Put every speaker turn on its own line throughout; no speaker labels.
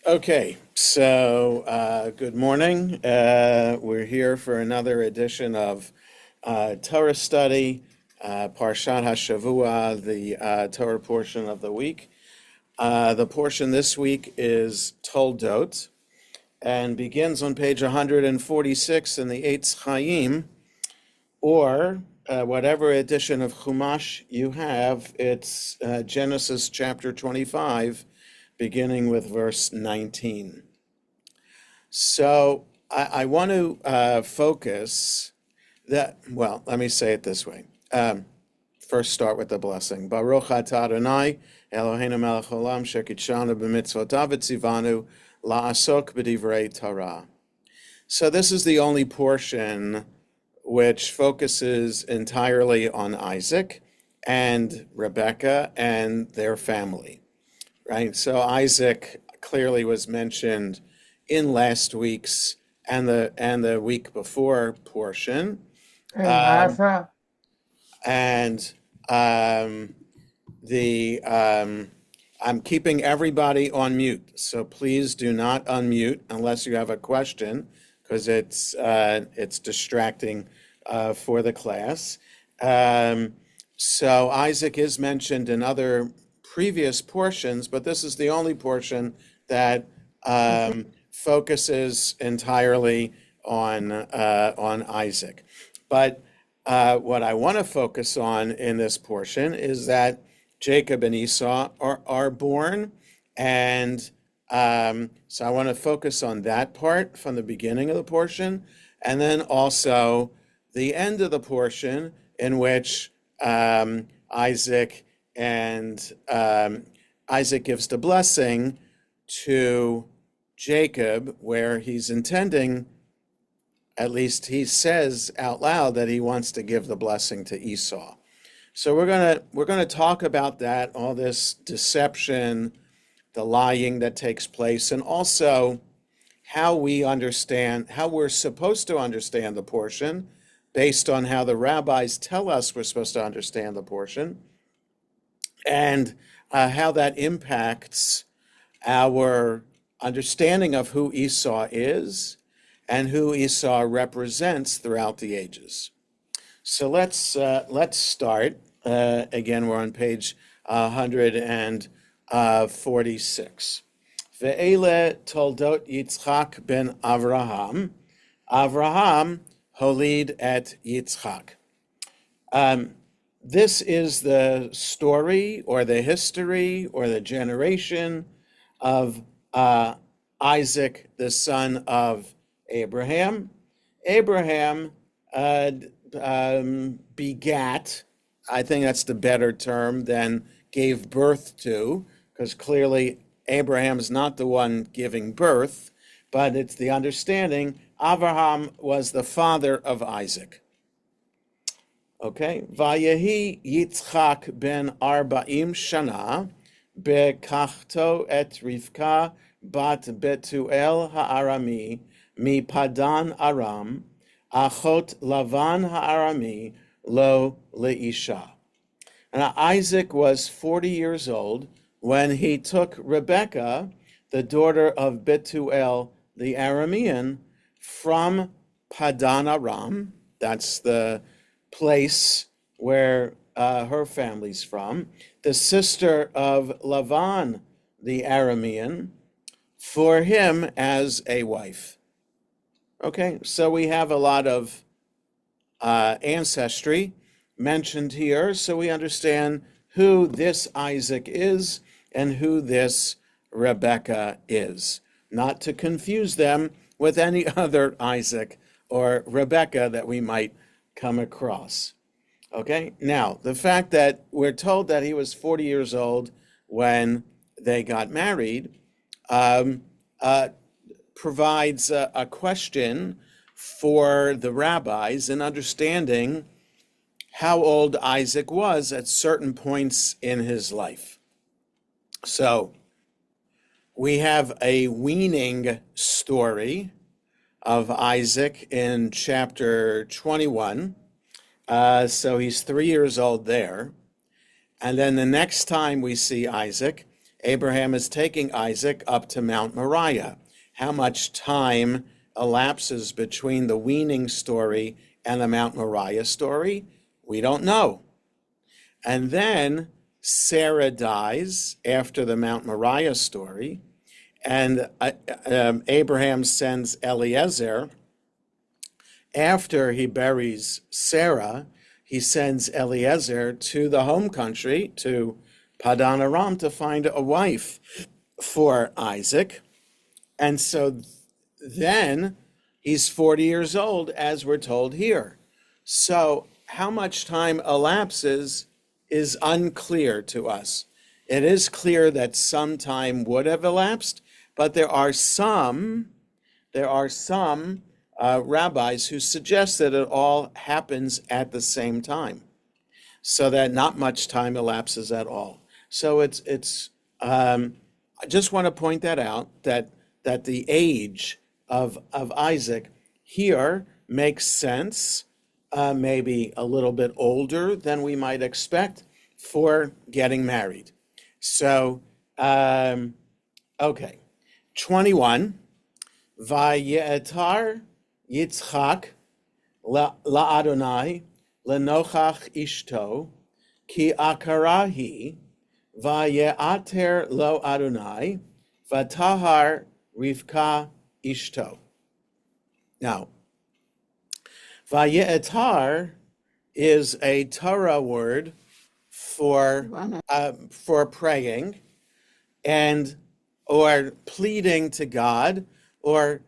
Okay, so good morning. We're here for another edition of Torah study, Parshat HaShavua, the Torah portion of the week. The portion this week is Toldot and begins on page 146 in the Eitz Chaim, or whatever edition of Chumash you have. It's Genesis chapter 25, beginning with verse 19. So I want to focus let me say it this way. First start with the blessing. Baruch atah Adonai, Eloheinu melech haolam, shekidshanu b'mitzvotav v'tzivanu la'asok b'divrei Torah. So this is the only portion which focuses entirely on Isaac and Rebekah and their family, right? So Isaac clearly was mentioned in last week's and the week before portion.
Hey, Martha.
I'm keeping everybody on mute, so please do not unmute unless you have a question, because it's distracting for the class. So Isaac is mentioned in other previous portions, but this is the only portion that focuses entirely on Isaac. But what I want to focus on in this portion is that Jacob and Esau are born, and so I want to focus on that part from the beginning of the portion, and then also the end of the portion in which Isaac gives the blessing to Jacob, where he's intending, at least he says out loud, that he wants to give the blessing to Esau. So we're gonna talk about that, all this deception, the lying that takes place, and also how we're supposed to understand the portion based on how the rabbis tell us we're supposed to understand the portion, and how that impacts our understanding of who Esau is and who Esau represents throughout the ages. So let's start. Again, we're on page 146. Ve'ele Toldot Yitzchak ben Avraham. Avraham holid et Yitzchak. This is the story or the history or the generation of Isaac, the son of Abraham. Abraham begat, I think that's the better term than gave birth to, because clearly Abraham's not the one giving birth, but it's the understanding Abraham was the father of Isaac. Okay, Vayehi Yitzchak ben Arba'im Shana bekachto et Rivka bat Betuel ha'arami mi Padan Aram achot Lavan ha'arami lo leisha. And Isaac was 40 years old when he took Rebekah, the daughter of Betuel the Aramean, from Padan Aram. That's the place where her family's from, the sister of Lavan the Aramean, for him as a wife. Okay, so we have a lot of ancestry mentioned here, so we understand who this Isaac is and who this Rebekah is, not to confuse them with any other Isaac or Rebekah that we might come across. Okay, now the fact that we're told that he was 40 years old when they got married provides a question for the rabbis in understanding how old Isaac was at certain points in his life. So we have a weaning story of Isaac in chapter 21. So he's 3 years old there. And then the next time we see Isaac Abraham is taking Isaac up to Mount Moriah. How much time elapses between the weaning story and the Mount Moriah story? We don't know. And then Sarah dies after the Mount Moriah story, and Abraham sends Eliezer. After he buries Sarah, he sends Eliezer to the home country, to Padan Aram, to find a wife for Isaac. And so then he's 40 years old, as we're told here. So how much time elapses is unclear to us. It is clear that some time would have elapsed, but there are some rabbis who suggest that it all happens at the same time, so that not much time elapses at all. So I just want to point that out, that the age of Isaac here makes sense, maybe a little bit older than we might expect for getting married. So, okay, 21. Vayetar Yitzchak la'Adonai lenochach ishto ki akarahi vayeater lo Adonai vatahar Rivka ishto. Now, vayetar is a Torah word for praying and or pleading to God, or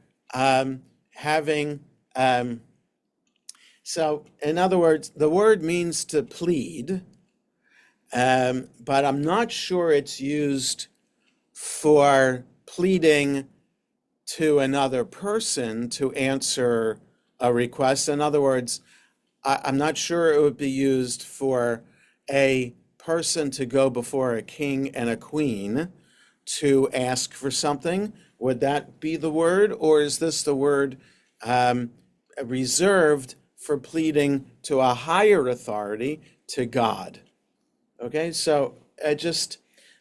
having, so in other words, the word means to plead, but I'm not sure it's used for pleading to another person to answer a request. In other words, I'm not sure it would be used for a person to go before a king and a queen to ask for something. Would that be the word, or is this the word reserved for pleading to a higher authority, to God? Okay, so just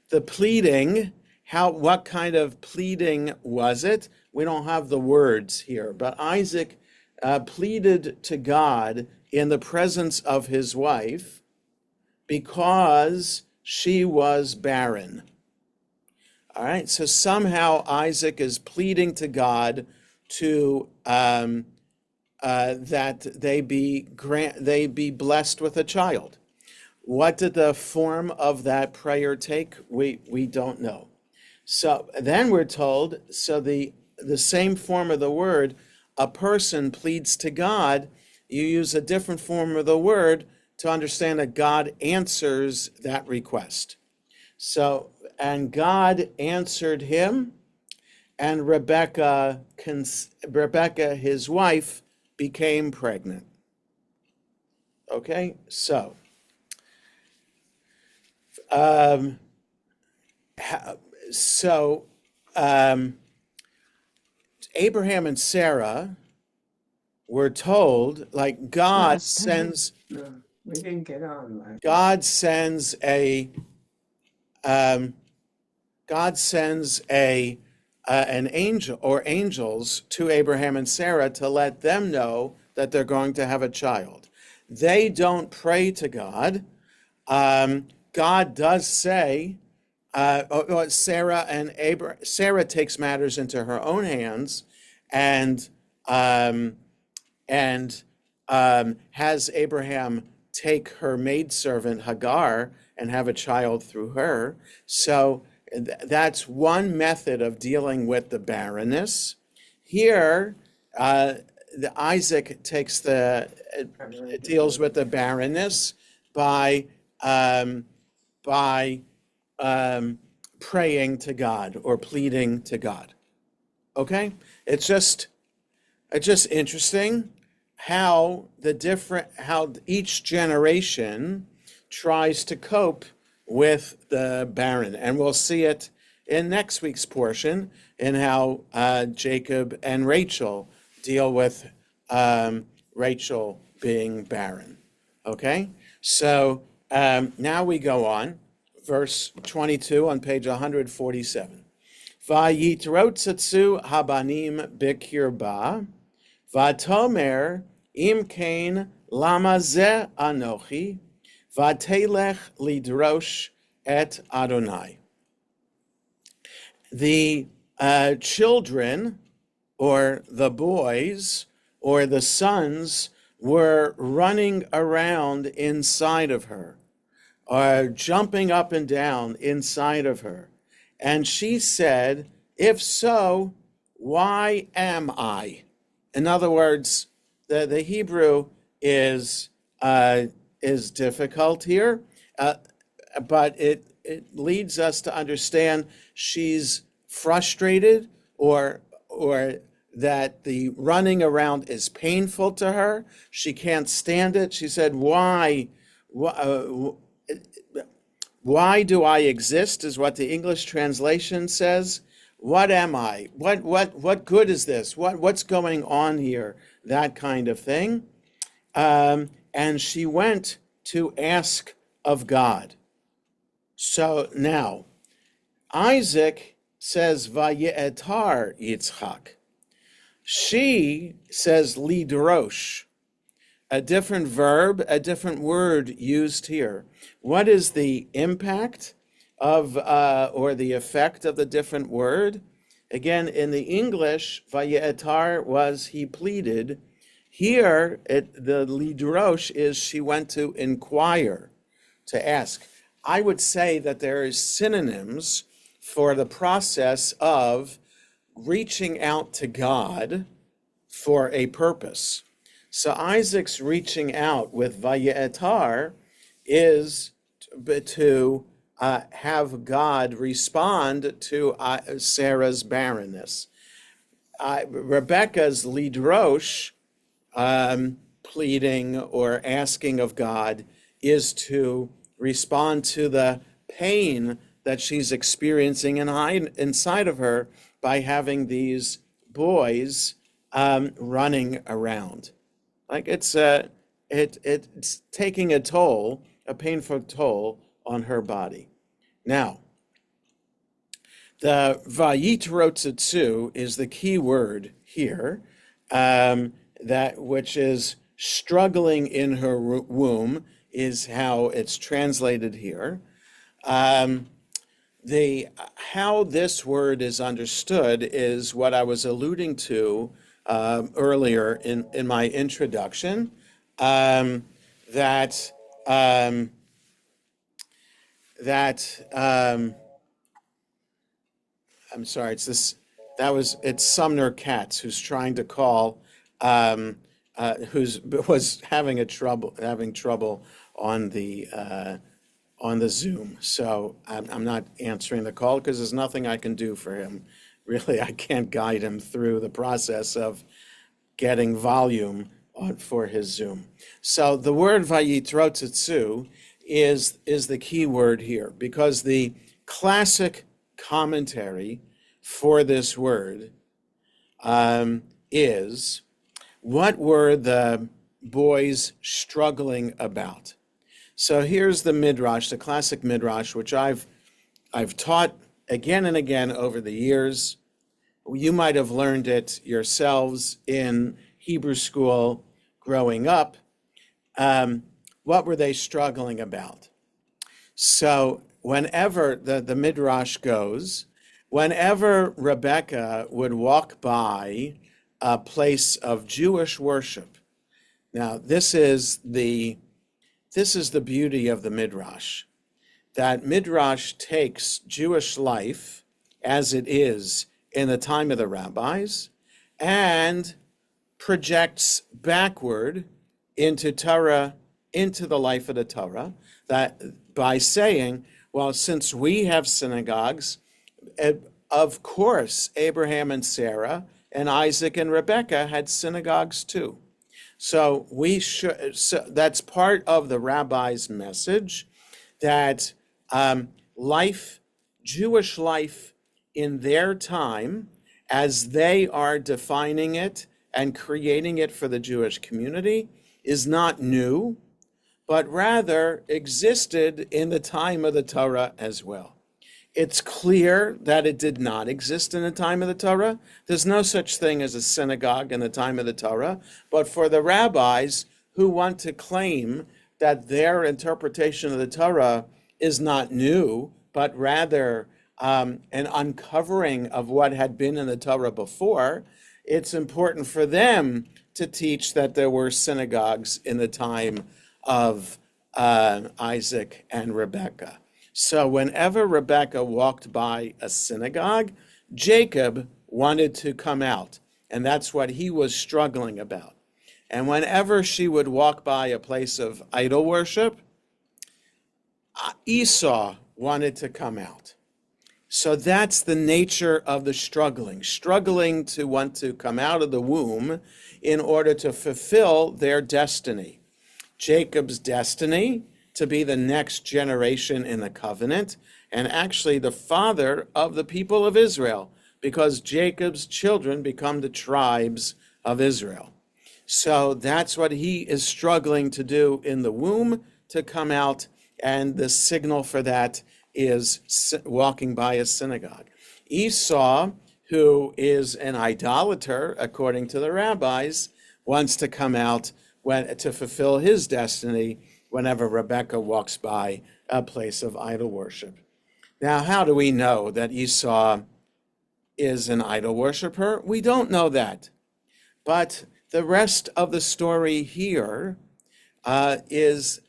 the pleading, what kind of pleading was it? We don't have the words here, but Isaac pleaded to God in the presence of his wife because she was barren. All right, so somehow Isaac is pleading to God to that they be blessed with a child. What did the form of that prayer take? We don't know. So then we're told, so the same form of the word, a person pleads to God, you use a different form of the word to understand that God answers that request. So, and God answered him, and Rebecca, his wife, became pregnant. Okay, so Abraham and Sarah were told, like, God sends
we didn't get on last.
God sends an angel or angels to Abraham and Sarah to let them know that they're going to have a child. They don't pray to God. God does say, Sarah takes matters into her own hands and has Abraham take her maidservant Hagar and have a child through her. So that's one method of dealing with the barrenness. Here, Isaac deals with the barrenness by praying to God or pleading to God. Okay, it's just interesting how each generation tries to cope with the barren, and we'll see it in next week's portion in how Jacob and Rachel deal with Rachel being barren. Okay, so now we go on. verse 22 on page 147. Vayitrotzatsu habanim bikirba, vatomer im kain lama ze anochi, vatelech lidrosh et Adonai. The children, or the boys, or the sons, were running around inside of her, or jumping up and down inside of her. And she said, if so, why am I? In other words, the Hebrew is difficult here, but it leads us to understand she's frustrated, or that the running around is painful to her. She can't stand it. She said, why do I exist, is what the English translation says. What am I? What good is this? What's going on here? That kind of thing. And she went to ask of God. So now, Isaac says, Vaye'etar Yitzchak. She says, Lidrosh. A different verb, a different word used here. What is the impact of, or the effect of the different word? Again, in the English, Vaye'etar was he pleaded. Here, the Lidrosh is she went to inquire, to ask. I would say that there is synonyms for the process of reaching out to God for a purpose. So Isaac's reaching out with Vaye'etar is to have God respond to Sarah's barrenness. Rebecca's Lidrosh, pleading or asking of God, is to respond to the pain that she's experiencing inside of her by having these boys running around. Like it's taking a toll, a painful toll on her body. Now, the vayitrotzatsu is the key word here, that which is struggling in her womb, is how it's translated here. How this word is understood is what I was alluding to earlier in my introduction, that I'm sorry, it's Sumner Katz who's trying to call, was having trouble on the Zoom. So I'm not answering the call because there's nothing I can do for him. Really, I can't guide him through the process of getting volume for his Zoom. So the word vayitrotzatsu is the key word here, because the classic commentary for this word is, what were the boys struggling about? So here's the Midrash, the classic Midrash, which I've taught again and again over the years. You might have learned it yourselves in Hebrew school growing up. What were they struggling about? So whenever the Midrash goes, whenever Rebecca would walk by a place of Jewish worship. Now, this is the beauty of the Midrash, that Midrash takes Jewish life as it is in the time of the rabbis and projects backward into Torah, into the life of the Torah, that by saying, well, since we have synagogues, of course, Abraham and Sarah and Isaac and Rebekah had synagogues too. So that's part of the rabbi's message, that Jewish life in their time, as they are defining it and creating it for the Jewish community, is not new, but rather existed in the time of the Torah as well. It's clear that it did not exist in the time of the Torah. There's no such thing as a synagogue in the time of the Torah. But for the rabbis who want to claim that their interpretation of the Torah is not new, but rather an uncovering of what had been in the Torah before, it's important for them to teach that there were synagogues in the time of Isaac and Rebekah. So whenever Rebekah walked by a synagogue, Jacob wanted to come out, and that's what he was struggling about. And whenever she would walk by a place of idol worship, Esau wanted to come out. So that's the nature of the struggling to want to come out of the womb in order to fulfill their destiny. Jacob's destiny to be the next generation in the covenant, and actually the father of the people of Israel, because Jacob's children become the tribes of Israel. So that's what he is struggling to do in the womb, to come out, and the signal for that is walking by a synagogue. Esau, who is an idolater, according to the rabbis, wants to come out to fulfill his destiny whenever Rebekah walks by a place of idol worship. Now, how do we know that Esau is an idol worshiper? We don't know that. But the rest of the story here is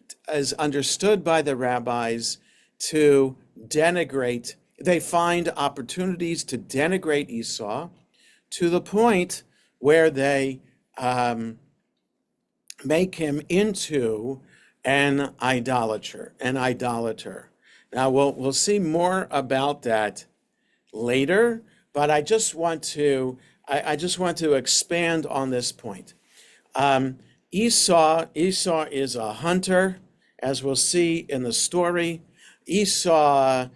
understood by the rabbis to denigrate. They find opportunities to denigrate Esau to the point where they make him into an idolater. Now we'll see more about that later, but I just want to expand on this point. Esau is a hunter, as we'll see in the story. Esau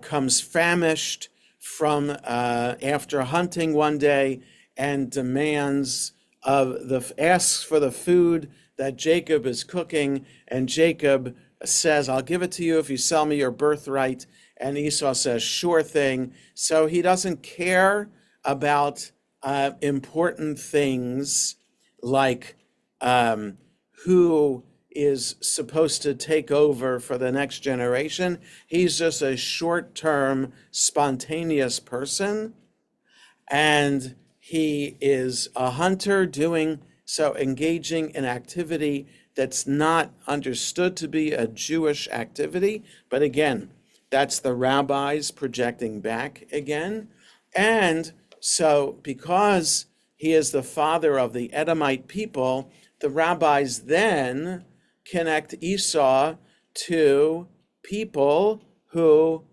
comes famished from after hunting one day and asks for the food that Jacob is cooking, and Jacob says, "I'll give it to you if you sell me your birthright." And Esau says, "Sure thing." So he doesn't care about important things like who is supposed to take over for the next generation. He's just a short-term, spontaneous person, and he is a hunter engaging in activity that's not understood to be a Jewish activity. But again, that's the rabbis projecting back again. And so because he is the father of the Edomite people, the rabbis then connect Esau to people who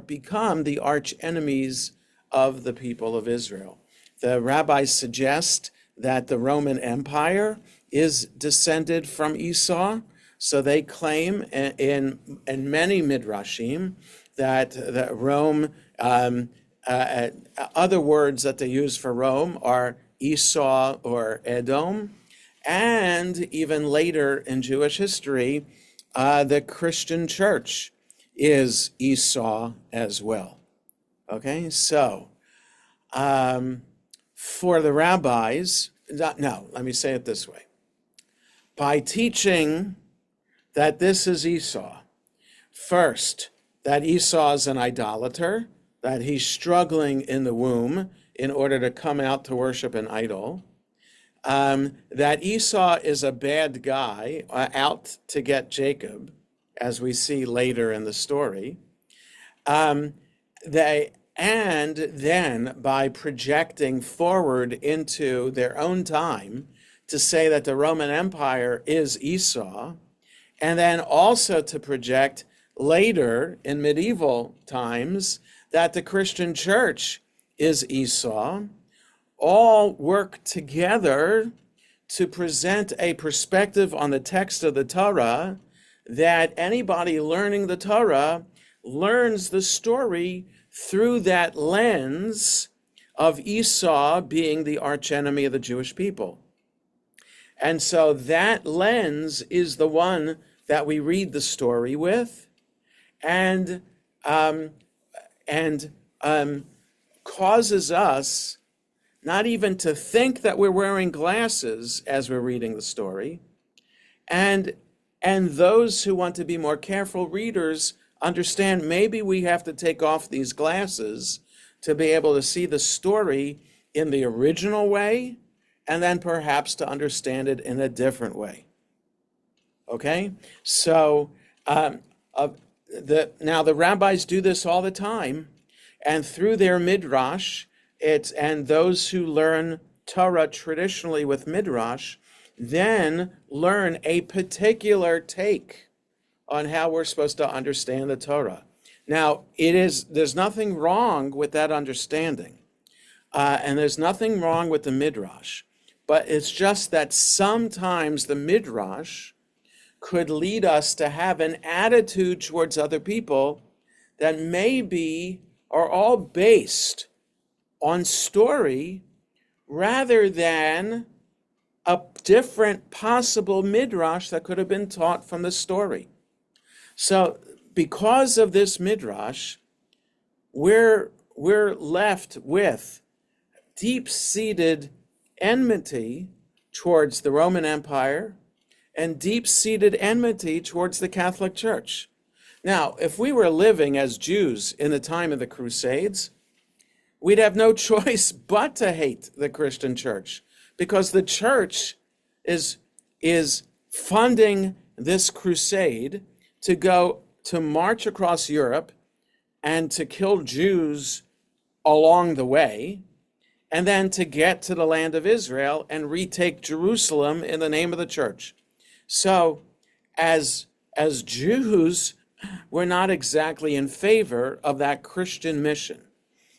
become the arch enemies of the people of Israel. The rabbis suggest that the Roman Empire is descended from Esau. So they claim in many midrashim that Rome, other words that they use for Rome are Esau or Edom. And even later in Jewish history, the Christian church is Esau as well. Okay, so for the rabbis, no, let me say it this way. By teaching that this is Esau, first, that Esau is an idolater, that he's struggling in the womb in order to come out to worship an idol, that Esau is a bad guy out to get Jacob, as we see later in the story, and then by projecting forward into their own time to say that the Roman Empire is Esau, and then also to project later in medieval times that the Christian church is Esau, all work together to present a perspective on the text of the Torah that anybody learning the Torah learns the story through that lens of Esau being the archenemy of the Jewish people. And so that lens is the one that we read the story with, and um, and causes us not even to think that we're wearing glasses as we're reading the story. And those who want to be more careful readers understand maybe we have to take off these glasses to be able to see the story in the original way, and then perhaps to understand it in a different way. Okay? So now the rabbis do this all the time, and through their midrash, and those who learn Torah traditionally with midrash, then learn a particular take on how we're supposed to understand the Torah. Now, there's nothing wrong with that understanding, and there's nothing wrong with the midrash, but it's just that sometimes the midrash could lead us to have an attitude towards other people that maybe are all based on story rather than a different possible midrash that could have been taught from the story. So because of this midrash, we're left with deep-seated enmity towards the Roman Empire and deep-seated enmity towards the Catholic Church. Now, if we were living as Jews in the time of the Crusades, we'd have no choice but to hate the Christian church, because the church is funding this crusade to go to march across Europe and to kill Jews along the way, and then to get to the land of Israel and retake Jerusalem in the name of the church. So as Jews, we're not exactly in favor of that Christian mission,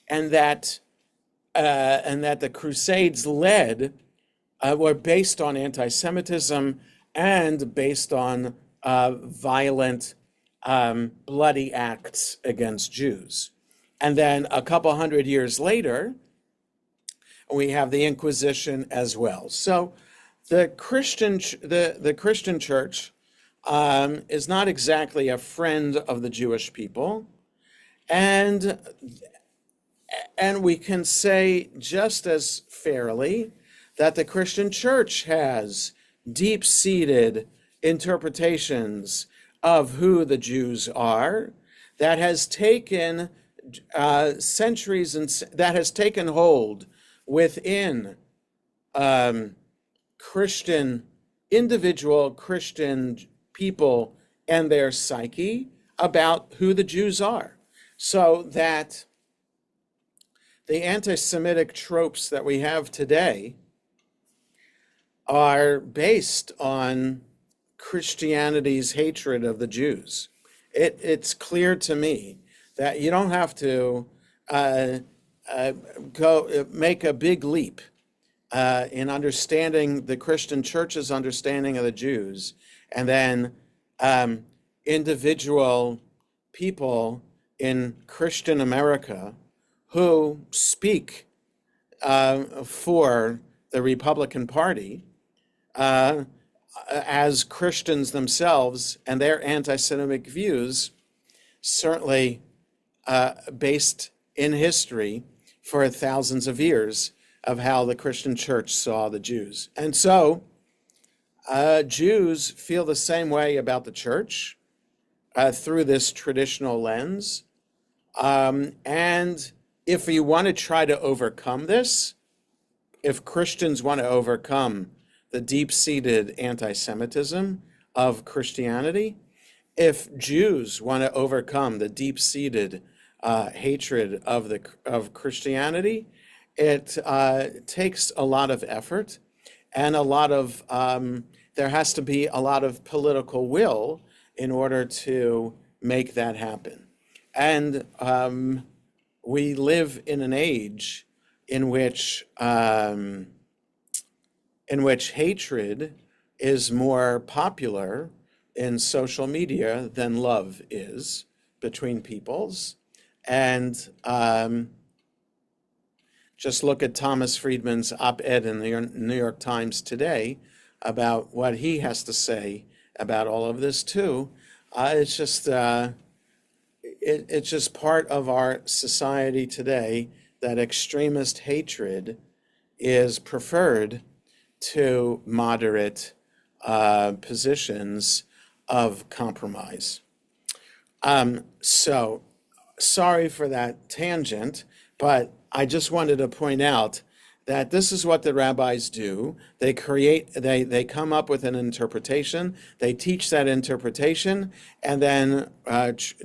and that the Crusades were based on anti-Semitism and based on violent, bloody acts against Jews. And then a couple hundred years later, we have the Inquisition as well. So the Christian church is not exactly a friend of the Jewish people, and we can say just as fairly that the Christian church has deep-seated interpretations of who the Jews are that has taken centuries, and that has taken hold within individual Christian people and their psyche about who the Jews are. So that the anti-Semitic tropes that we have today are based on Christianity's hatred of the Jews. It's clear to me that you don't have to go make a big leap in understanding the Christian church's understanding of the Jews, and then individual people in Christian America who speak for the Republican Party as Christians themselves, and their anti-Semitic views certainly based in history for thousands of years of how the Christian church saw the Jews. And so Jews feel the same way about the church through this traditional lens. And if you want to try to overcome this, if Christians want to overcome the deep-seated anti-Semitism of Christianity, if Jews want to overcome the deep-seated hatred of Christianity, it takes a lot of effort, and there has to be a lot of political will in order to make that happen. And we live in an age in which hatred is more popular in social media than love is between peoples. And just look at Thomas Friedman's op-ed in the New York Times today about what he has to say about all of this too. It's just part of our society today that extremist hatred is preferred to moderate positions of compromise. So sorry for that tangent, but I just wanted to point out that this is what the rabbis do. They come up with an interpretation, they teach that interpretation, and then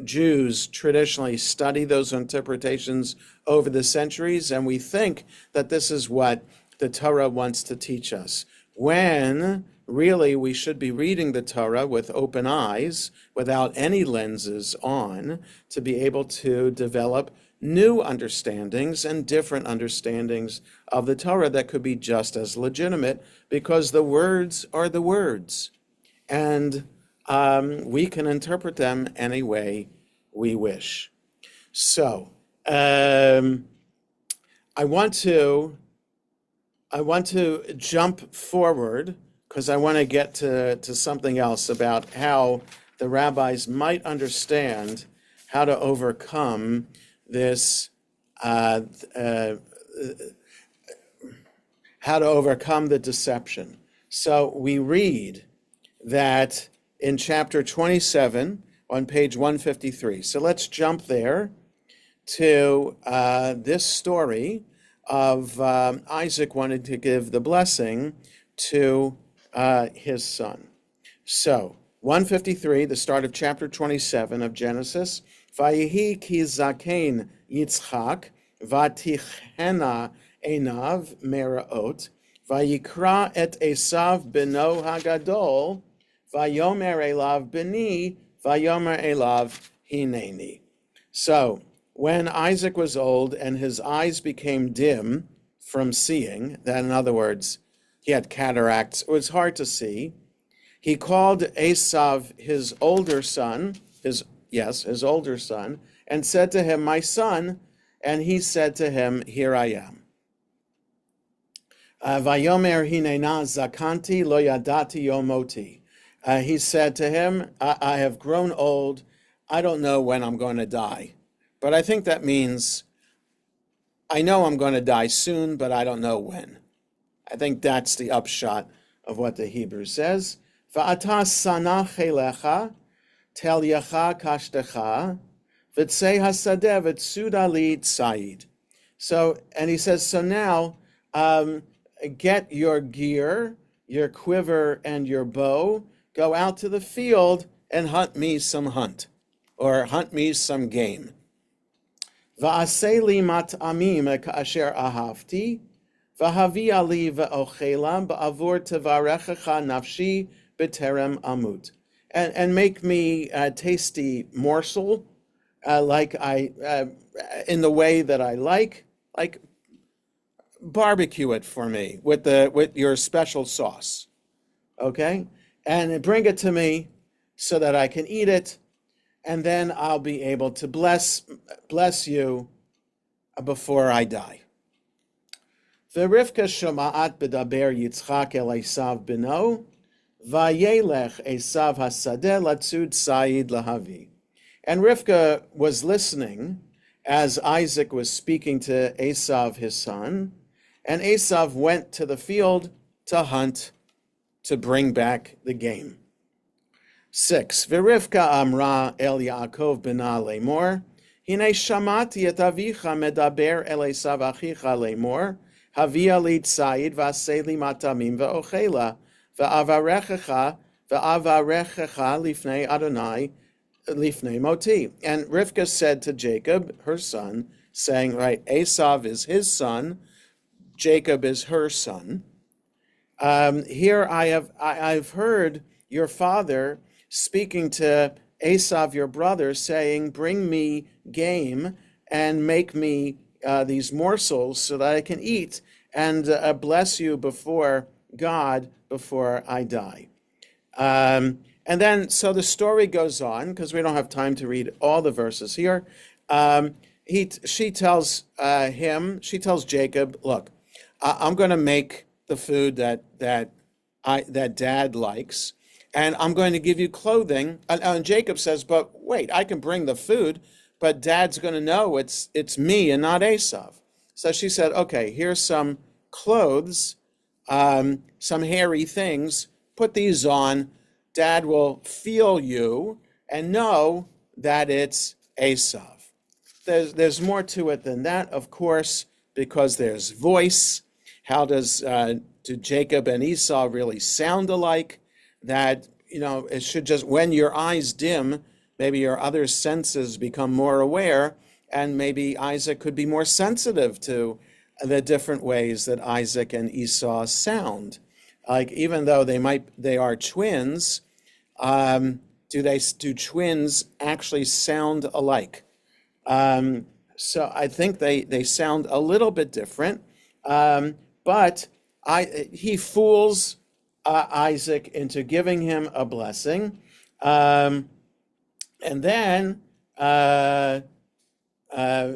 Jews traditionally study those interpretations over the centuries, and we think that this is what the Torah wants to teach us. When really we should be reading the Torah with open eyes, without any lenses on, to be able to develop new understandings and different understandings of the Torah that could be just as legitimate, because the words are the words, and we can interpret them any way we wish. So I want to jump forward because I want to get to something else about how the rabbis might understand how to overcome this, how to overcome the deception. So we read that in chapter 27 on page 153. So let's jump there to this story of Isaac wanted to give the blessing to his son. So 153, the start of chapter 27 of Genesis. Vayihi ki zaken Yitzchak vatichena einav meraot vayikra et Esav beno hagadol vayomer elav beni vayomer elav hineni. So when Isaac was old and his eyes became dim from seeing, that in other words, he had cataracts, it was hard to see, he called Esav, his older son, his older son, and said to him, my son, and he said to him, here I am. Vayomer hinena zakanti lo yadati yomoti. He said to him, I have grown old, I don't know when I'm going to die. But I think that means, I know I'm going to die soon, but I don't know when. I think that's the upshot of what the Hebrew says. Va'ata sana chelecha tel yacha kashtecha v'tzei hasadeh v'tsuda li tzayid. So, and he says, so now get your gear, your quiver, and your bow, go out to the field and hunt me some game. Va'aseh li mat'amim ka'asher ahavti, v'havia li v'ochelam ba'avur tevarechecha nafshi b'terem amut. And make me a tasty morsel, like in the way that I like barbecue it for me with your special sauce, okay? And bring it to me so that I can eat it, and then I'll be able to bless you before I die. V'Rivka shoma'at b'daber Yitzchak el Esav beno, vayelech Esav hasadeh latzud tzayid lahavi. And Rivka was listening as Isaac was speaking to Esav, his son, and Esav went to the field to hunt, to bring back the game. 6. V'Rivka amra el Yaakov bena lemor, hine shamati et avicha medaber el Esav achicha lemor, havia li tzayid v'aseh li matamim v'ochela, v'avarechecha lifnei Adonai lifnei moti. And Rivka said to Jacob, her son, saying, right, Esav is his son, Jacob is her son. Here I've heard your father speaking to Esav, your brother, saying, bring me game and make me these morsels so that I can eat and bless you before God before I die. And then, so the story goes on, because we don't have time to read all the verses here. She tells Jacob, look, I'm going to make the food that that dad likes, and I'm going to give you clothing. And Jacob says, but wait, I can bring the food, but dad's going to know it's me and not Esav. So she said, okay, here's some clothes, some hairy things. Put these on. Dad will feel you and know that it's Esav. There's more to it than that, of course, because there's voice. How do Jacob and Esau really sound alike? That, it should just, when your eyes dim, maybe your other senses become more aware, and maybe Isaac could be more sensitive to the different ways that Isaac and Esau sound. Like, even though they are twins, do twins actually sound alike? So I think they sound a little bit different, but he fools Isaac into giving him a blessing, and then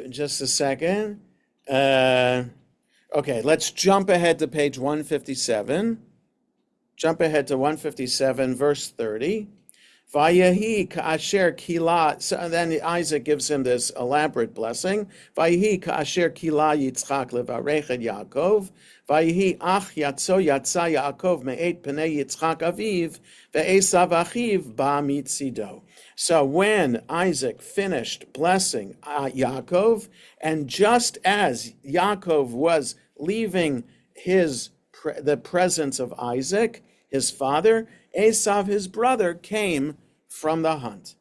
just a second. Okay, let's jump ahead to page 157. Jump ahead to 157, verse 30. Vayehi ka'asher kila. So then Isaac gives him this elaborate blessing. Vayehi ka'asher kila Yitzchak levarech et Yaakov. Vayehi ach yatso yatsa Yaakov me'et penei Yitzchak aviv ve'esav achiv ba mitzido. So when Isaac finished blessing Yaakov, and just as Yaakov was leaving the presence of Isaac, his father, Esav, his brother, came from the hunt.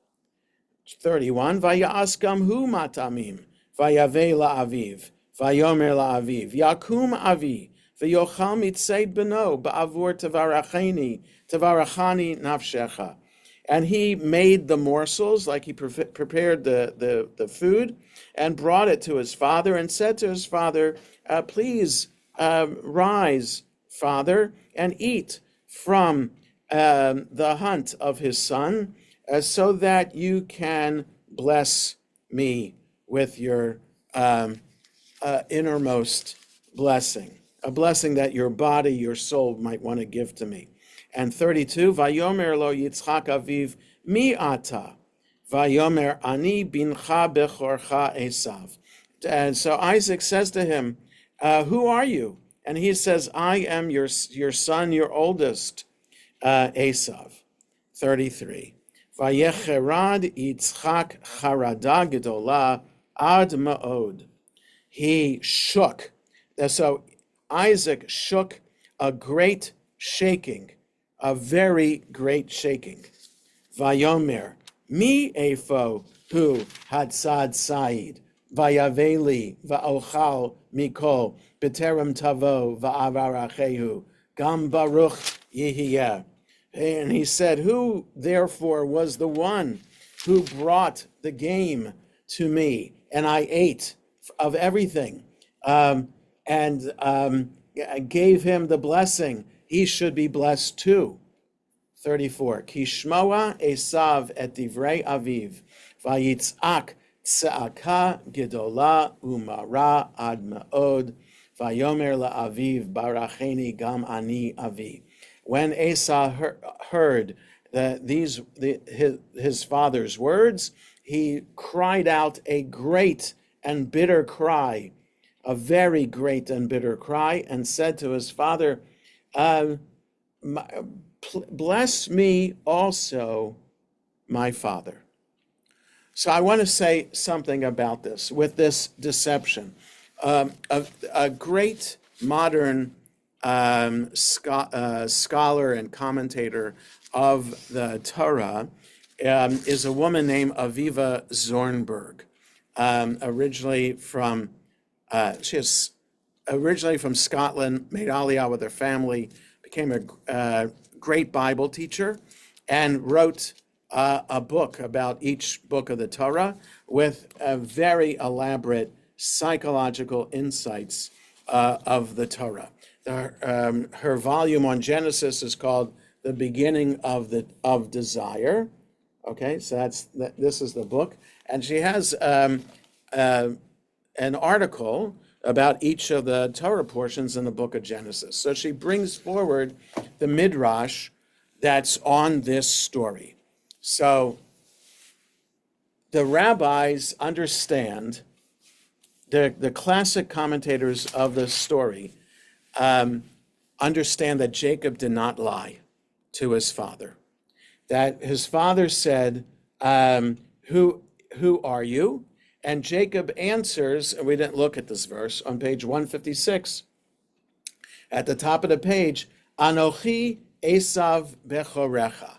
31, Vaya'askam hu matamim, Vayave la'aviv, Vayomer la'aviv, Yakum avi, Vayochal mitseid beno, Ba'avur tavarachani nafshecha. And he made the morsels, like he prepared the food, and brought it to his father, and said to his father, please rise, father, and eat from the hunt of his son, so that you can bless me with your innermost blessing, a blessing that your body, your soul might want to give to me. And 32, Vayomer lo Yitzchak aviv mi ata, Vayomer ani bincha bechorcha Esav. And so Isaac says to him, who are you? And he says, I am your son, your oldest, Esav. 33. Vayecherad Yitzchak charada gedola ad ma'od. He shook. So Isaac shook a great shaking, a very great shaking. Vayomer, mi efo hu hadsad said, vayaveli va'ochal mikol, b'terem tavo va'avarachehu, gam baruch yihiyeh. And he said, who therefore was the one who brought the game to me, and I ate of everything, and gave him the blessing, he should be blessed too. 34. Kishmoa Esav et divrei aviv, vayitzak tza'aka gedola umara ad ma'od, vayomer la'aviv baracheni gam ani avi. When Esau heard his father's words, he cried out a great and bitter cry, a very great and bitter cry, and said to his father, bless me also, my father. So I want to say something about this, with this deception. A great modern scholar and commentator of the Torah is a woman named Aviva Zornberg, originally from Scotland, made Aliyah with her family, became a great Bible teacher, and wrote a book about each book of the Torah with very elaborate psychological insights of the Torah. Her volume on Genesis is called "The Beginning of Desire." Okay, so this is the book, and she has an article about each of the Torah portions in the book of Genesis. So she brings forward the midrash that's on this story. So the rabbis understand, the classic commentators of the story understand that Jacob did not lie to his father. That his father said, who are you? And Jacob answers, and we didn't look at this verse, on page 156. At the top of the page, Anochi Esav Bechorecha.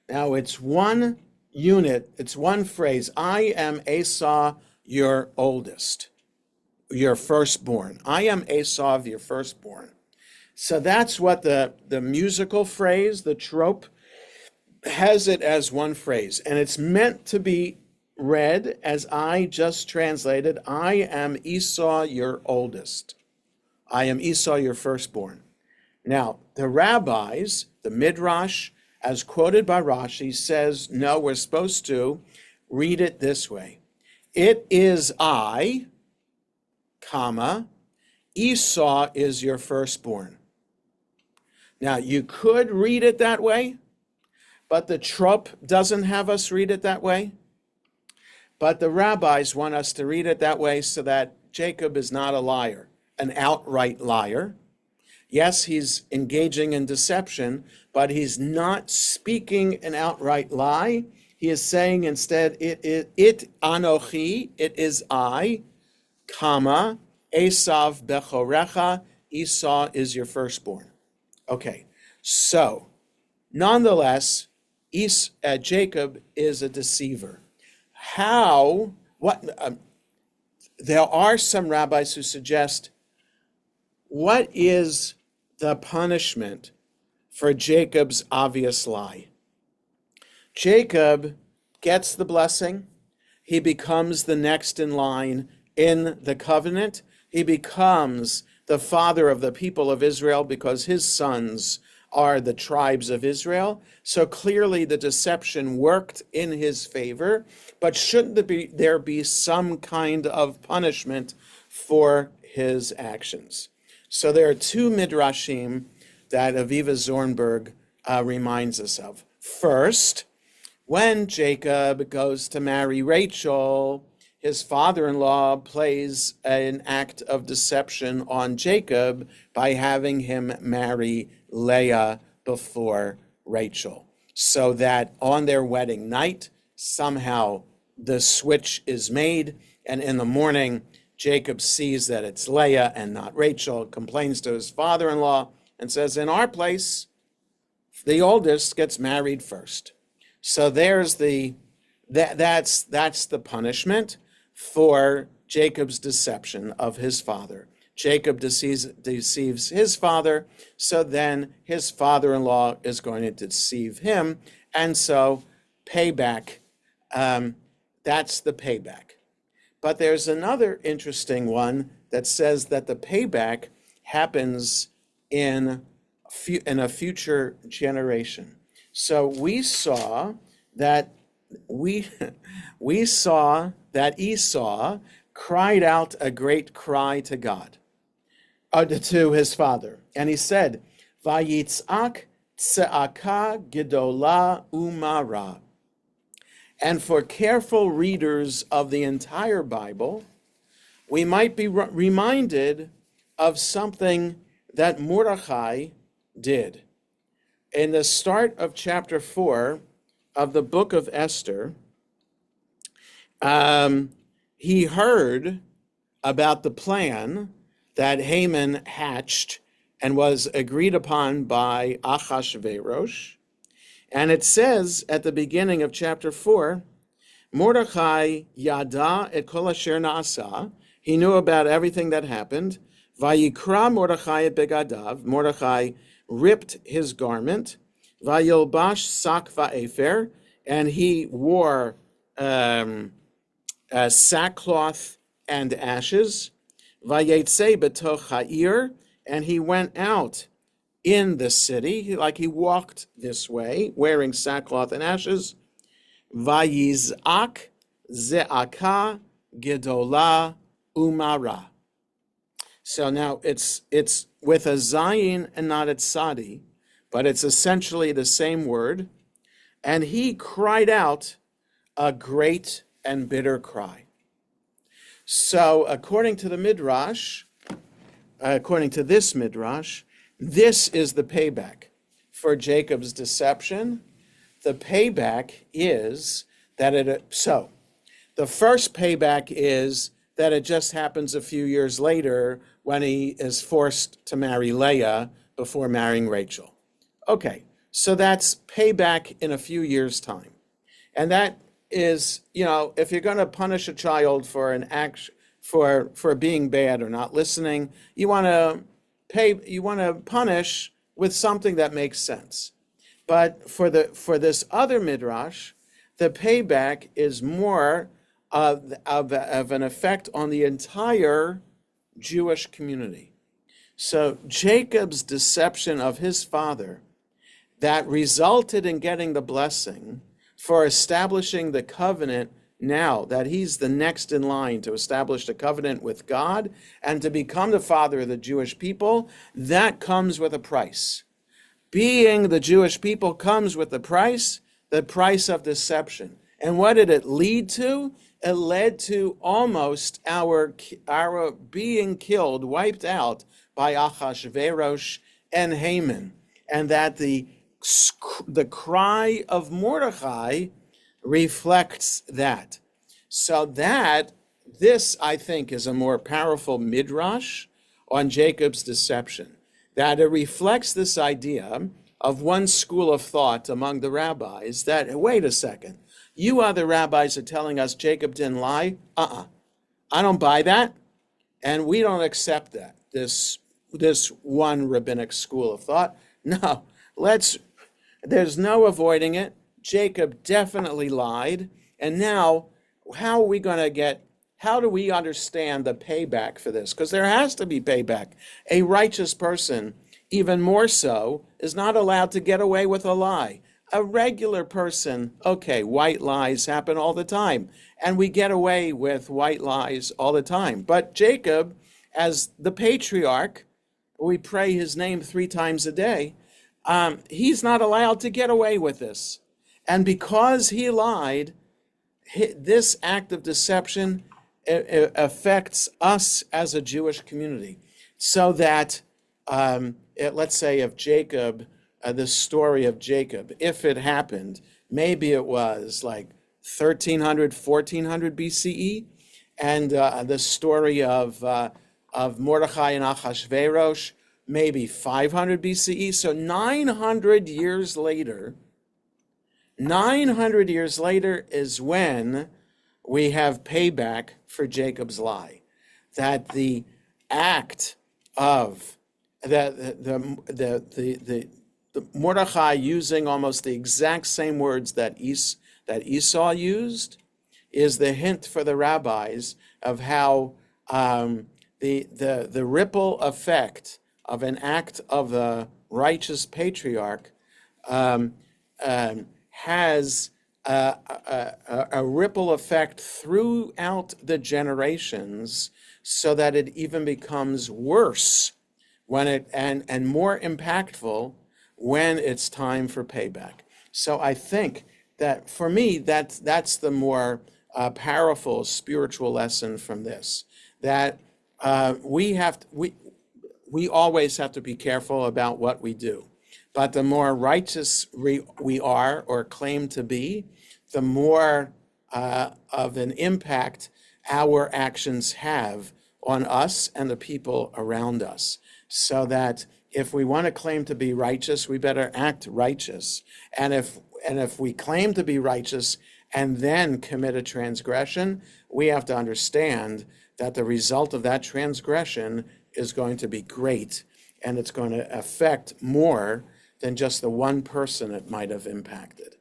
Now it's one unit, it's one phrase. I am Esau, your oldest, your firstborn. I am Esau, your firstborn. So that's what the musical phrase, the trope, has it as one phrase. And it's meant to be read as I just translated. I am Esau, your oldest. I am Esau, your firstborn. Now, the rabbis, the midrash, as quoted by Rashi, says, no, we're supposed to read it this way. It is I, comma, Esau is your firstborn. Now, you could read it that way, but the trope doesn't have us read it that way. But the rabbis want us to read it that way so that Jacob is not a liar, an outright liar. Yes, he's engaging in deception, but he's not speaking an outright lie. He is saying instead, it anochi, it is I, comma, Esav bechorecha, Esau is your firstborn. Okay, so nonetheless, Jacob is a deceiver. There are some rabbis who suggest, what is the punishment for Jacob's obvious lie? Jacob gets the blessing. He becomes the next in line in the covenant. He becomes the father of the people of Israel because his sons are the tribes of Israel. So clearly the deception worked in his favor, but shouldn't there be some kind of punishment for his actions? So there are two midrashim that Aviva Zornberg reminds us of. First, when Jacob goes to marry Rachel, his father-in-law plays an act of deception on Jacob by having him marry Leah before Rachel, so that on their wedding night, somehow the switch is made, and in the morning, Jacob sees that it's Leah and not Rachel, complains to his father-in-law, and says, in our place, the oldest gets married first. So there's that's the punishment for Jacob's deception of his father. Jacob deceives his father, so then his father-in-law is going to deceive him, and so payback, that's the payback. But there's another interesting one that says that the payback happens in a future generation. So we saw that Esau cried out a great cry to God, to his father, and he said, "Vayitzak tze'aka gedola umara." And for careful readers of the entire Bible, we might be reminded of something that Mordechai did. In the start of chapter 4 of the book of Esther, he heard about the plan that Haman hatched and was agreed upon by Achashverosh. And it says at the beginning of chapter 4, Mordechai yada et kol asher na'asa. He knew about everything that happened. Vayikra Mordechai et begadav. Mordechai ripped his garment. Vayilbash sak va'efer. And he wore sackcloth and ashes. Vayetze betoch ha'ir. And he went out in the city, like he walked this way, wearing sackcloth and ashes. Vayizak ze'aka gedola umara. So now it's with a zayin and not a tzadi, but it's essentially the same word. And he cried out a great and bitter cry. So according to the Midrash, according to this Midrash, this is the payback for Jacob's deception. The payback is that the first payback is that it just happens a few years later when he is forced to marry Leah before marrying Rachel. Okay, so that's payback in a few years' time. And that is, if you're going to punish a child for an act, for being bad or not listening, you want to punish with something that makes sense. But for this other midrash, the payback is more of an effect on the entire Jewish community. So Jacob's deception of his father that resulted in getting the blessing for establishing the covenant, now that he's the next in line to establish the covenant with God and to become the father of the Jewish people, that comes with a price. Being the Jewish people comes with the price of deception. And what did it lead to? It led to almost our being killed, wiped out by Achashverosh and Haman, and that the cry of Mordechai reflects that. So this, I think, is a more powerful midrash on Jacob's deception, that it reflects this idea of one school of thought among the rabbis that, wait a second, you other rabbis are telling us Jacob didn't lie? I don't buy that, and we don't accept that, this one rabbinic school of thought. No, there's no avoiding it. Jacob definitely lied, and now how do we understand the payback for this? Because there has to be payback. A righteous person, even more so, is not allowed to get away with a lie. A regular person, okay, white lies happen all the time, and we get away with white lies all the time. But Jacob, as the patriarch, we pray his name 3 times a day, he's not allowed to get away with this. And because he lied, this act of deception affects us as a Jewish community. So that, let's say if Jacob, the story of Jacob, if it happened, maybe it was like 1300, 1400 BCE, and the story of Mordechai and Achashverosh, maybe 500 BCE. So 900 years later is when we have payback for Jacob's lie. That the act of the Mordechai using almost the exact same words that Esau used is the hint for the rabbis of how the ripple effect of an act of the righteous patriarch has a ripple effect throughout the generations, so that it even becomes worse and more impactful when it's time for payback. So I think that for me, that's the more powerful spiritual lesson from this. That we always have to be careful about what we do. But the more righteous we are or claim to be, the more of an impact our actions have on us and the people around us. So that if we want to claim to be righteous, we better act righteous. And if we claim to be righteous and then commit a transgression, we have to understand that the result of that transgression is going to be great, and it's going to affect more than just the one person it might have impacted.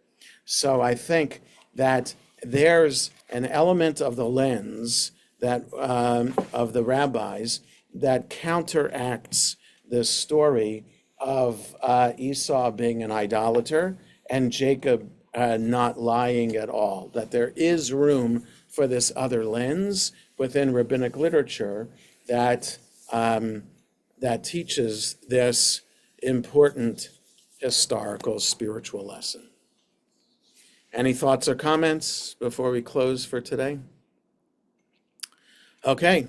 So I think that there's an element of the lens that of the rabbis that counteracts this story of Esau being an idolater and Jacob not lying at all. That there is room for this other lens within rabbinic literature that that teaches this important historical spiritual lesson. Any thoughts or comments before we close for today? Okay.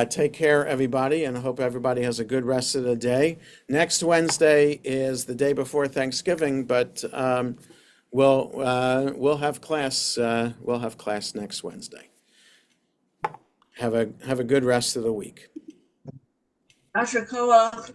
Take care, everybody, and I hope everybody has a good rest of the day. Next Wednesday is the day before Thanksgiving, but we'll have class. We'll have class next Wednesday. Have a good rest of the week.
Asher Koach.